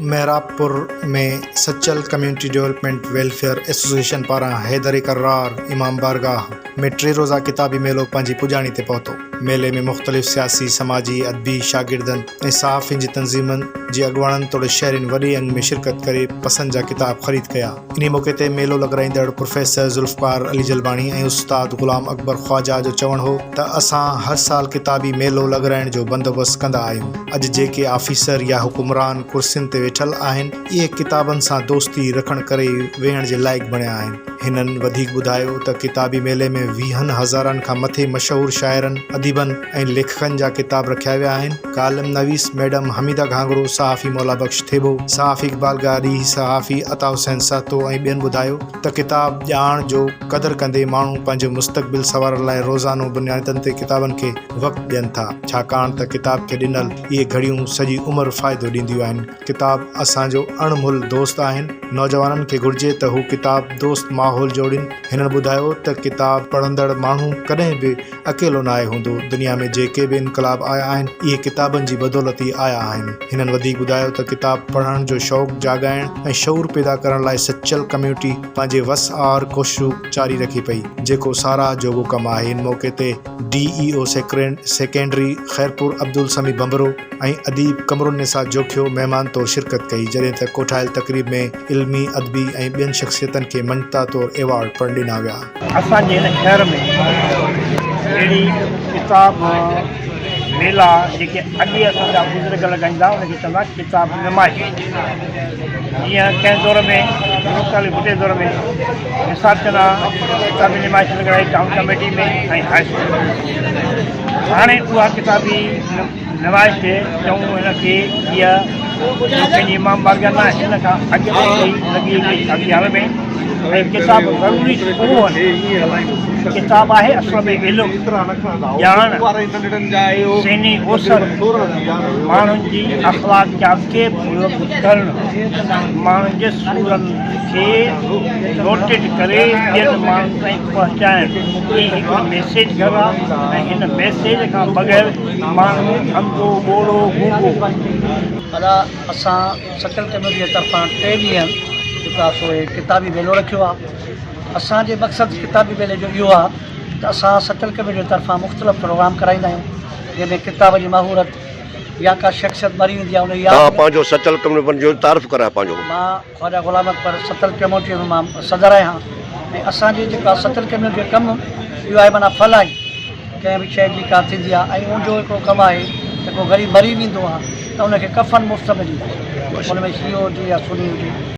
मेहराबपुर में Sachal community development welfare association पारां हैदर करार इमाम बारगाह में 3 रोज़ा किताबी मेलो पंहिंजी पुॼाणी ते पहुतो। मेले में मुख़्तलिफ़ सियासी, समाजी, अदबी, शागिर्दनि ऐं सहाफ़ियुनि जी तंज़ीमुनि जी अॻुवाणनि तोड़े शहरिन वॾे अंग में शिरकत करे पसंद जा किताब ख़रीद कया। इन मौक़े ते मेलो लॻाईंदड़ प्रोफेसर ज़ुल्फ़कार अली जलबाणी ऐं उस्ताद ग़ुलाम अकबर ख्वाजा जो चवणु हो त असां हर साल किताबी मेलो लॻाइण जो बंदोबस्त कंदा आहियूं। अॼु जेके ऑफिसर या हुकुमरान कुर्सियुनि ते वेठल आहिनि, इहे किताबनि सां दोस्ती रखण करे वेहण जे लाइक़ बणिया आहिनि। हिननि वधीक ॿुधायो त किताबी मेले में 20 हज़ारनि खां मथे मशहूर शाइरनि, अदीबनि ऐं लेखकनि जा किताब रखिया विया आहिनि। कालम नवीस मैडम हमीदा घांगरो, सहाफ़ी मौला बख्श थेबो, सहाफ़ी इक़बाल गादी, सहाफ़ी अता हुसैन सातो ऐं ॿियनि ॿुधायो त किताब ॼाण जो क़दुरु कंदे माण्हू पंहिंजो मुस्तक़बिल सवारण लाइ रोज़ानो बुनियादनि ते किताबनि खे वक़्तु ॾियनि था, छाकाणि त किताब खे ॾिनल इहे घड़ियूं सॼी उमिरि फ़ाइदो ॾींदियूं आहिनि। किताब असांजो अणमुल दोस्त आहिनि। नौजवाननि खे घुर्जे त हू किताब दोस्त माहौल जोड़िन। हिननि ॿुधायो त किताब पढ़ंदड़ माण्हू कॾहिं बि अकेलो न आहे हूंदो। दुनिया में जेके बि इनकलाब आया आहिनि, इहे किताबनि जी बदौलत ई आया आहिनि। हिननि वधीक ॿुधायो त किताब पढ़ण जो शौक़ु जाॻाइण ऐं शऊर पैदा करण लाइ सचल कम्युनिटी पंहिंजे वसआर कोशिशूं जारी रखी पई, जेको साराह जोॻो कमु आहे। हिन मौक़े ते DEO सेकेंडरी खैरपुर अब्दुल समी बंबरो ऐं अदीब कमरुन्निसा जोखियो महिमान तौरु शिरकत कई, जॾहिं त कोठायल तक़रीब में इल्मी, अदबी ऐं ॿियनि शख़्सियतनि खे मञता तौरु एवॉर्ड पिणु ॾिना विया। असांजे हिन शहर में अहिड़ी किताब मेला जेके अॻे असांजा बुज़ुर्ग लॻाईंदा, उनखे चवंदा किताब नुमाइश। जीअं कंहिं दौर में मुख़्तलिफ़ वॾे दौर में मिसाल चवंदा किताबी नुमाइश लॻाई टाउन कमेटी में ऐं हाई स्कूल में। हाणे उहा किताबी नुमाइश चऊं हिनखे इहा पंहिंजी इमाम बारगाह न हिन खां अॻु लॻी वई अॻियाल में। ऐं किताब ज़रूरी उहो किताब आहे असल में इल्मु, ॼाण, सिनी ओसर, माण्हुनि जी अख़लाक़ियात खे बुलंद करणु, माण्हुनि जे सूरनि खे नोटेट करे ॿियनि माण्हुनि ताईं पहुचाइणु। ही हिकु मैसेज घर आहे ऐं हिन मैसेज खां बग़ैर माण्हू अंधो, ॿोड़ो, गूंगो। अदा असां सचल कम्युनिटी जे तरफ़ां 3 ॾींहं जेका सो किताबी मेलो रखियो आहे। असांजे मक़सदु किताबी मेले जो इहो आहे त असां सचल कम्युनिटी जे तरफ़ां मुख़्तलिफ़ प्रोग्राम कराईंदा आहियूं, जंहिंमें किताब जी महाूरत या का शख़्सियत मरी वेंदी आहे। उन पंहिंजो सचल कम्युनिटी जो तारीफ़ कराए पंहिंजो। मां ख्वाजा ग़ुलाम अकबर सचल कम्युनिटी में मां सदर आहियां ऐं असांजी जेका सचल कम्युनिटी जो कमु इहो आहे माना फलाई कंहिं बि शइ जी का थींदी आहे। ऐं उनजो हिकिड़ो कमु आहे त को ग़रीब मरी वेंदो आहे त उनखे कफ़न मुफ़्त मिली, उन में शीओ हुजे या सुनी हुजे।